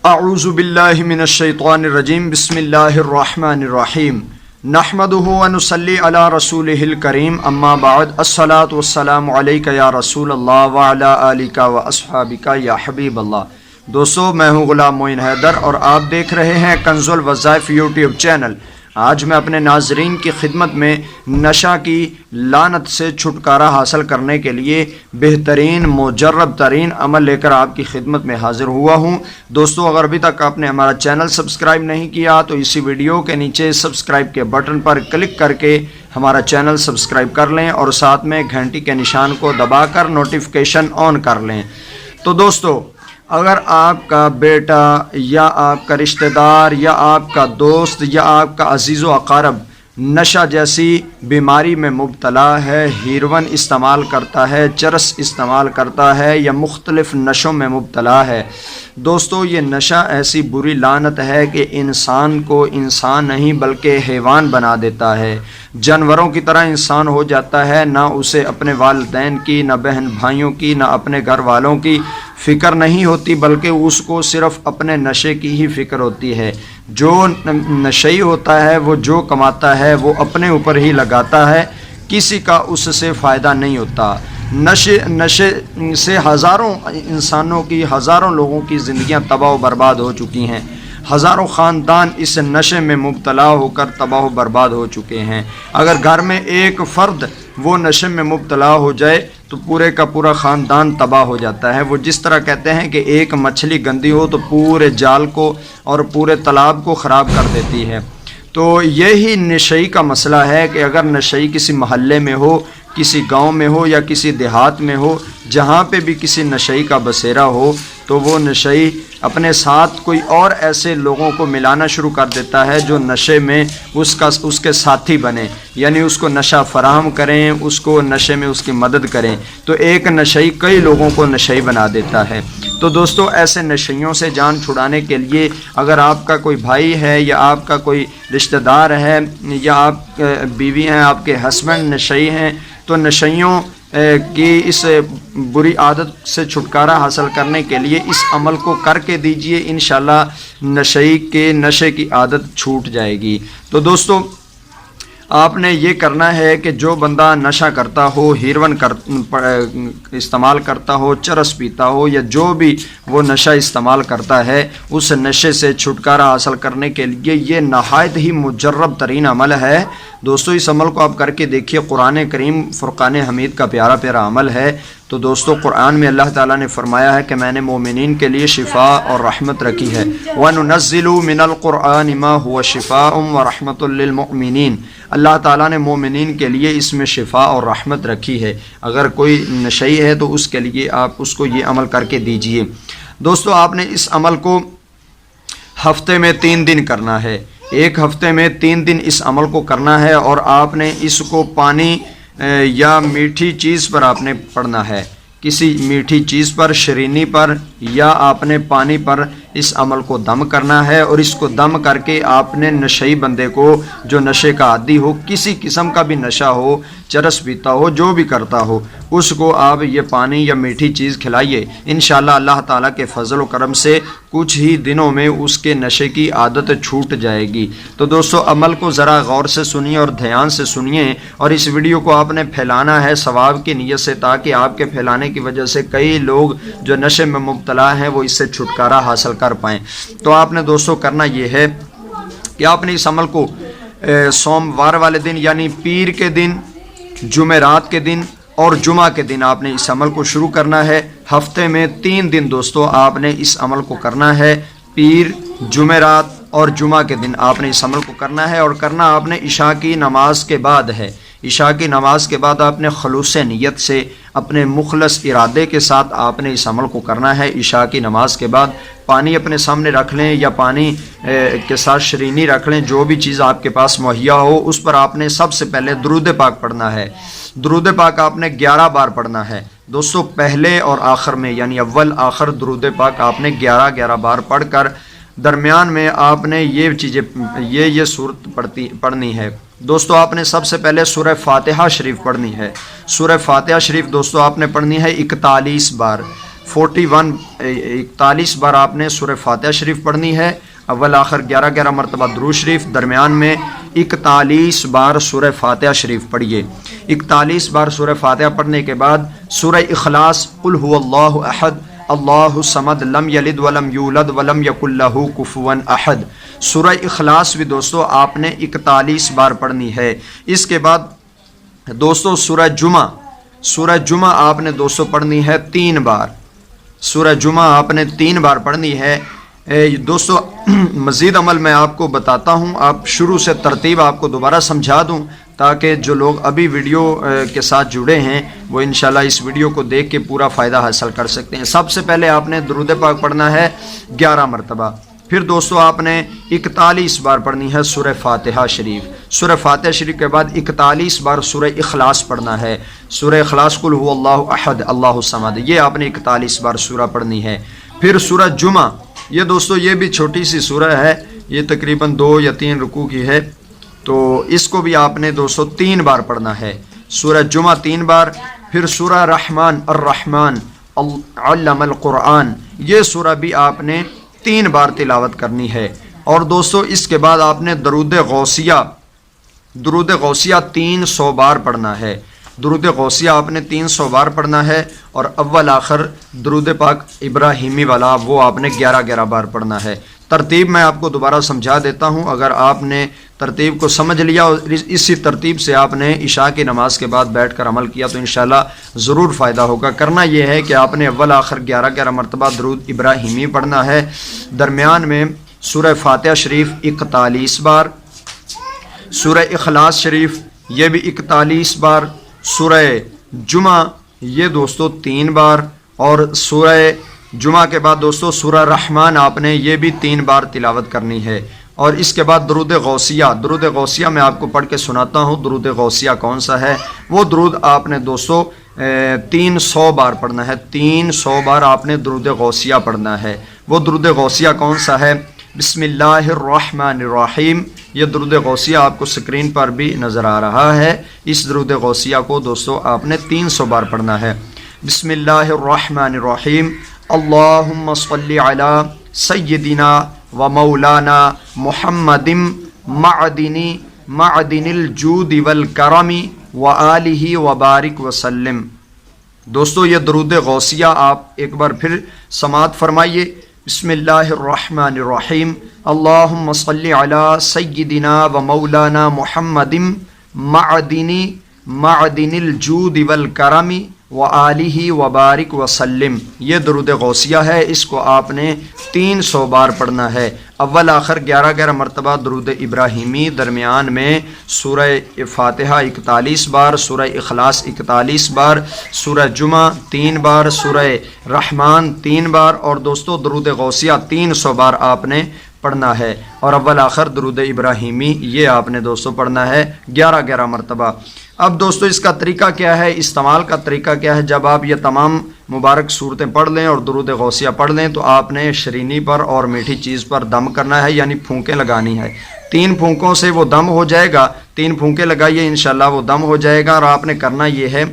اعوذ باللہ من الشیطان الرجیم بسم اللہ الرحمن الرحیم نحمدہ ونصلی علی رسولہ الکریم اما بعد الصلاۃ والسلام علیک یا رسول اللہ وعلی آلک واصحابک یا حبیب اللہ۔ دوستو، میں ہوں غلام معین حیدر اور آپ دیکھ رہے ہیں کنز الوظائف یوٹیوب چینل۔ آج میں اپنے ناظرین کی خدمت میں نشہ کی لعنت سے چھٹکارا حاصل کرنے کے لیے بہترین مجرب ترین عمل لے کر آپ کی خدمت میں حاضر ہوا ہوں۔ دوستو، اگر ابھی تک آپ نے ہمارا چینل سبسکرائب نہیں کیا تو اسی ویڈیو کے نیچے سبسکرائب کے بٹن پر کلک کر کے ہمارا چینل سبسکرائب کر لیں اور ساتھ میں گھنٹی کے نشان کو دبا کر نوٹیفیکیشن آن کر لیں۔ تو دوستو، اگر آپ کا بیٹا یا آپ کا رشتہ دار یا آپ کا دوست یا آپ کا عزیز و اقارب نشہ جیسی بیماری میں مبتلا ہے، ہیروئن استعمال کرتا ہے، چرس استعمال کرتا ہے یا مختلف نشوں میں مبتلا ہے، دوستو یہ نشہ ایسی بری لعنت ہے کہ انسان کو انسان نہیں بلکہ حیوان بنا دیتا ہے، جانوروں کی طرح انسان ہو جاتا ہے۔ نہ اسے اپنے والدین کی، نہ بہن بھائیوں کی، نہ اپنے گھر والوں کی فکر نہیں ہوتی بلکہ اس کو صرف اپنے نشے کی ہی فکر ہوتی ہے۔ جو نشئی ہوتا ہے وہ جو کماتا ہے وہ اپنے اوپر ہی لگاتا ہے، کسی کا اس سے فائدہ نہیں ہوتا۔ نشے سے ہزاروں انسانوں کی، ہزاروں لوگوں کی زندگیاں تباہ و برباد ہو چکی ہیں، ہزاروں خاندان اس نشے میں مبتلا ہو کر تباہ و برباد ہو چکے ہیں۔ اگر گھر میں ایک فرد وہ نشے میں مبتلا ہو جائے تو پورے کا پورا خاندان تباہ ہو جاتا ہے۔ وہ جس طرح کہتے ہیں کہ ایک مچھلی گندی ہو تو پورے جال کو اور پورے تالاب کو خراب کر دیتی ہے۔ تو یہی نشئی کا مسئلہ ہے کہ اگر نشئی کسی محلے میں ہو، کسی گاؤں میں ہو یا کسی دیہات میں ہو، جہاں پہ بھی کسی نشئی کا بسیرا ہو تو وہ نشئی اپنے ساتھ کوئی اور ایسے لوگوں کو ملانا شروع کر دیتا ہے جو نشے میں اس کے ساتھی بنے، یعنی اس کو نشہ فراہم کریں، اس کو نشے میں اس کی مدد کریں، تو ایک نشئی کئی لوگوں کو نشئی بنا دیتا ہے۔ تو دوستو، ایسے نشیوں سے جان چھڑانے کے لیے اگر آپ کا کوئی بھائی ہے یا آپ کا کوئی رشتہ دار ہے یا آپ بیوی ہیں، آپ کے ہسبینڈ نشئی ہیں، تو نشیوں کی اس بری عادت سے چھٹکارا حاصل کرنے کے لیے اس عمل کو کر کے دیجئے، انشاءاللہ نشے کی عادت چھوٹ جائے گی۔ تو دوستو، آپ نے یہ کرنا ہے کہ جو بندہ نشہ کرتا ہو، ہیروئن استعمال کرتا ہو، چرس پیتا ہو یا جو بھی وہ نشہ استعمال کرتا ہے، اس نشے سے چھٹکارا حاصل کرنے کے لیے یہ نہایت ہی مجرب ترین عمل ہے۔ دوستو، اس عمل کو آپ کر کے دیکھیے، قرآن کریم فرقان حمید کا پیارا پیارا عمل ہے۔ تو دوستو، قرآن میں اللہ تعالیٰ نے فرمایا ہے کہ میں نے مومنین کے لیے شفاء اور رحمت رکھی ہے۔ وَنُنَزِّلُ مِنَ الْقُرْآنِ مَا هُوَ شِفَاءٌ وَرَحْمَةٌ لِّلْمُؤْمِنِينَ، اللہ تعالیٰ نے مومنین کے لیے اس میں شفاء اور رحمت رکھی ہے۔ اگر کوئی نشئی ہے تو اس کے لیے آپ اس کو یہ عمل کر کے دیجئے۔ دوستو، آپ نے اس عمل کو ہفتے میں 3 دن کرنا ہے، ایک ہفتے میں 3 دن اس عمل کو کرنا ہے، اور آپ نے اس کو پانی یا میٹھی چیز پر آپ نے پڑھنا ہے، کسی میٹھی چیز پر، شرینی پر یا آپ نے پانی پر اس عمل کو دم کرنا ہے، اور اس کو دم کر کے آپ نے نشئی بندے کو، جو نشے کا عادی ہو، کسی قسم کا بھی نشہ ہو، چرس پیتا ہو، جو بھی کرتا ہو، اس کو آپ یہ پانی یا میٹھی چیز کھلائیے۔ انشاءاللہ اللہ تعالیٰ کے فضل و کرم سے کچھ ہی دنوں میں اس کے نشے کی عادت چھوٹ جائے گی۔ تو دوستو، عمل کو ذرا غور سے سنیے اور دھیان سے سنیے، اور اس ویڈیو کو آپ نے پھیلانا ہے ثواب کی نیت سے، تاکہ آپ کے پھیلانے کی وجہ سے کئی لوگ جو نشے میں مبتلا ہیں وہ اس سے چھٹکارا حاصل کر پائیں۔ تو آپ نے دوستو کرنا یہ ہے کہ آپ نے اس عمل کو سوموار والے دن یعنی پیر کے دن، جمعرات کے دن اور جمعہ کے دن آپ نے اس عمل کو شروع کرنا ہے۔ ہفتے میں 3 دن دوستو آپ نے اس عمل کو کرنا ہے، پیر، جمعرات اور جمعہ کے دن آپ نے اس عمل کو کرنا ہے، اور کرنا آپ نے عشاء کی نماز کے بعد ہے۔ عشاء کی نماز کے بعد آپ نے خلوص نیت سے، اپنے مخلص ارادے کے ساتھ آپ نے اس عمل کو کرنا ہے۔ عشاء کی نماز کے بعد پانی اپنے سامنے رکھ لیں یا پانی کے ساتھ شرینی رکھ لیں، جو بھی چیز آپ کے پاس مہیا ہو، اس پر آپ نے سب سے پہلے درود پاک پڑھنا ہے۔ درود پاک آپ نے 11 بار پڑھنا ہے۔ دوستو، پہلے اور آخر میں یعنی اول آخر درود پاک آپ نے 11 بار پڑھ کر درمیان میں آپ نے یہ صورت پڑھنی ہے۔ دوستو، آپ نے سب سے پہلے سورہ فاتحہ شریف پڑھنی ہے۔ سورہ فاتحہ شریف دوستو آپ نے پڑھنی ہے 41 بار۔ 41 بار آپ نے سورہ فاتحہ شریف پڑھنی ہے، اول آخر 11 مرتبہ درود شریف، درمیان میں 41 بار سورہ فاتحہ شریف پڑھیے۔ 41 بار سورہ فاتحہ پڑھنے کے بعد سورہ اخلاص، قل هو اللہ احد اللہ الصمد لم یلد ولم یولد ولم یکن لہ کفوا احد، سورہ اخلاص بھی دوستو آپ نے 41 بار پڑھنی ہے۔ اس کے بعد دوستو سورہ جمعہ آپ نے دوستو پڑھنی ہے 3 بار، سورہ جمعہ آپ نے 3 بار پڑھنی ہے۔ دوستو مزید عمل میں آپ کو بتاتا ہوں، آپ شروع سے ترتیب آپ کو دوبارہ سمجھا دوں تاکہ جو لوگ ابھی ویڈیو کے ساتھ جڑے ہیں وہ انشاءاللہ اس ویڈیو کو دیکھ کے پورا فائدہ حاصل کر سکتے ہیں۔ سب سے پہلے آپ نے درود پاک پڑھنا ہے 11 مرتبہ، پھر دوستو آپ نے 41 بار پڑھنی ہے سورہ فاتحہ شریف، سورہ فاتحہ شریف کے بعد 41 بار سورہ اخلاص پڑھنا ہے، سورہ اخلاص قل هو اللہ احد اللہ الصمد، یہ آپ نے 41 بار سورہ پڑھنی ہے۔ پھر سورہ جمعہ، یہ دوستو یہ بھی چھوٹی سی سورہ ہے، یہ تقریباً 2 یا 3 رکوع کی ہے، تو اس کو بھی آپ نے دوستو 3 بار پڑھنا ہے، سورہ جمعہ 3 بار۔ پھر سورہ رحمان الرحمن علم القرآن، یہ سورہ بھی آپ نے 3 بار تلاوت کرنی ہے۔ اور دوستو اس کے بعد آپ نے درود غوثیہ 300 بار پڑھنا ہے، درود غوثیہ آپ نے 300 بار پڑھنا ہے، اور اول آخر درود پاک ابراہیمی والا وہ آپ نے 11 بار پڑھنا ہے۔ ترتیب میں آپ کو دوبارہ سمجھا دیتا ہوں، اگر آپ نے ترتیب کو سمجھ لیا اور اسی ترتیب سے آپ نے عشاء کی نماز کے بعد بیٹھ کر عمل کیا تو انشاءاللہ ضرور فائدہ ہوگا۔ کرنا یہ ہے کہ آپ نے اول آخر 11 مرتبہ درود ابراہیمی پڑھنا ہے، درمیان میں سورہ فاتحہ شریف 41 بار، سورہ اخلاص شریف یہ بھی 41 بار، سورہ جمعہ یہ دوستو 3 بار، اور سورہ جمعہ کے بعد دوستو سورہ رحمان آپ نے یہ بھی 3 بار تلاوت کرنی ہے۔ اور اس کے بعد درود غوثیہ میں آپ کو پڑھ کے سناتا ہوں درود غوثیہ کون سا ہے۔ وہ درود آپ نے دوستو 300 بار پڑھنا ہے، 300 بار آپ نے درود غوثیہ پڑھنا ہے۔ وہ درود غوثیہ کون سا ہے؟ بسم اللہ الرحمن الرحیم، یہ درود غوثیہ آپ کو سکرین پر بھی نظر آ رہا ہے۔ اس درود غوثیہ کو دوستو آپ نے 300 بار پڑھنا ہے۔ بسم اللہ الرحمن الرحیم، اللہم صلی علی سیدنا و مولانا محمد معدن الجود والکرم و آلہ و بارک وسلم۔ دوستو یہ درود غوثیہ آپ ایک بار پھر سماعت فرمائیے۔ بسم اللہ الرحمن الرحیم، اللہم صلی علی سیدنا و مولانا محمد معدن الجود والکرم و آلہ و بارک وسلم، یہ درود غوثیہ ہے، اس کو آپ نے 300 بار پڑھنا ہے۔ اول آخر 11 مرتبہ درود ابراہیمی، درمیان میں سورہ فاتحہ 41 بار، سورہ اخلاص 41 بار، سورہ جمعہ 3 بار، سورہ رحمان 3 بار، اور دوستو درود غوثیہ 300 بار آپ نے پڑھنا ہے، اور اول آخر درود ابراہیمی یہ آپ نے دوستو پڑھنا ہے 11 مرتبہ۔ اب دوستو اس کا طریقہ کیا ہے، استعمال کا طریقہ کیا ہے؟ جب آپ یہ تمام مبارک صورتیں پڑھ لیں اور درود غوثیہ پڑھ لیں تو آپ نے شرینی پر اور میٹھی چیز پر دم کرنا ہے، یعنی پھونکیں لگانی ہے۔ 3 پھونکوں سے وہ دم ہو جائے گا، 3 پھونکیں لگائیے انشاءاللہ وہ دم ہو جائے گا۔ اور آپ نے کرنا یہ ہے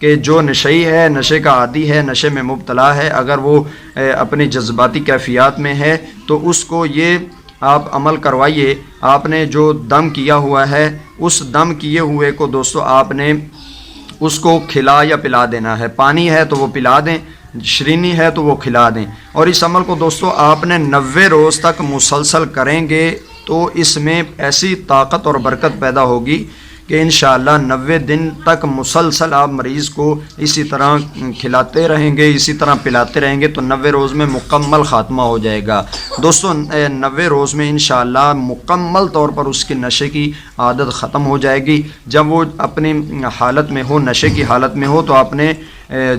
کہ جو نشئی ہے، نشے کا عادی ہے، نشے میں مبتلا ہے، اگر وہ اپنی جذباتی کیفیات میں ہے تو اس کو یہ آپ عمل کروائیے۔ آپ نے جو دم کیا ہوا ہے اس دم کیے ہوئے کو دوستو آپ نے اس کو کھلا یا پلا دینا ہے، پانی ہے تو وہ پلا دیں، شرینی ہے تو وہ کھلا دیں۔ اور اس عمل کو دوستو آپ نے 90 روز تک مسلسل کریں گے تو اس میں ایسی طاقت اور برکت پیدا ہوگی کہ انشاءاللہ 90 دن تک مسلسل آپ مریض کو اسی طرح کھلاتے رہیں گے، اسی طرح پلاتے رہیں گے تو 90 روز میں مکمل خاتمہ ہو جائے گا۔ دوستو 90 روز میں انشاءاللہ مکمل طور پر اس کی نشے کی عادت ختم ہو جائے گی۔ جب وہ اپنی حالت میں ہو، نشے کی حالت میں ہو، تو آپ نے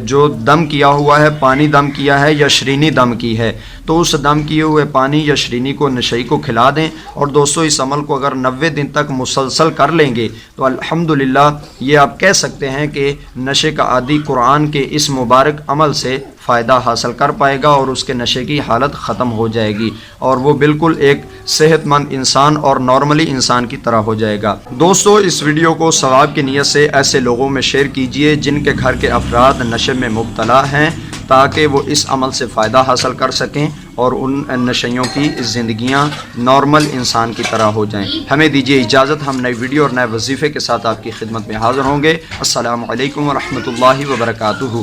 جو دم کیا ہوا ہے، پانی دم کیا ہے یا شرینی دم کی ہے، تو اس دم کیے ہوئے پانی یا شرینی کو نشئی کو کھلا دیں۔ اور دوستو اس عمل کو اگر 90 دن تک مسلسل کر لیں گے تو الحمدللہ یہ آپ کہہ سکتے ہیں کہ نشے کا عادی قرآن کے اس مبارک عمل سے فائدہ حاصل کر پائے گا اور اس کے نشے کی حالت ختم ہو جائے گی اور وہ بالکل ایک صحت مند انسان اور نارملی انسان کی طرح ہو جائے گا۔ دوستو اس ویڈیو کو ثواب کی نیت سے ایسے لوگوں میں شیئر کیجئے جن کے گھر کے افراد نشے میں مبتلا ہیں، تاکہ وہ اس عمل سے فائدہ حاصل کر سکیں اور ان نشیوں کی زندگیاں نارمل انسان کی طرح ہو جائیں۔ ہمیں دیجیے اجازت، ہم نئی ویڈیو اور نئے وظیفے کے ساتھ آپ کی خدمت میں حاضر ہوں گے۔ السلام علیکم ورحمۃ اللہ وبرکاتہ۔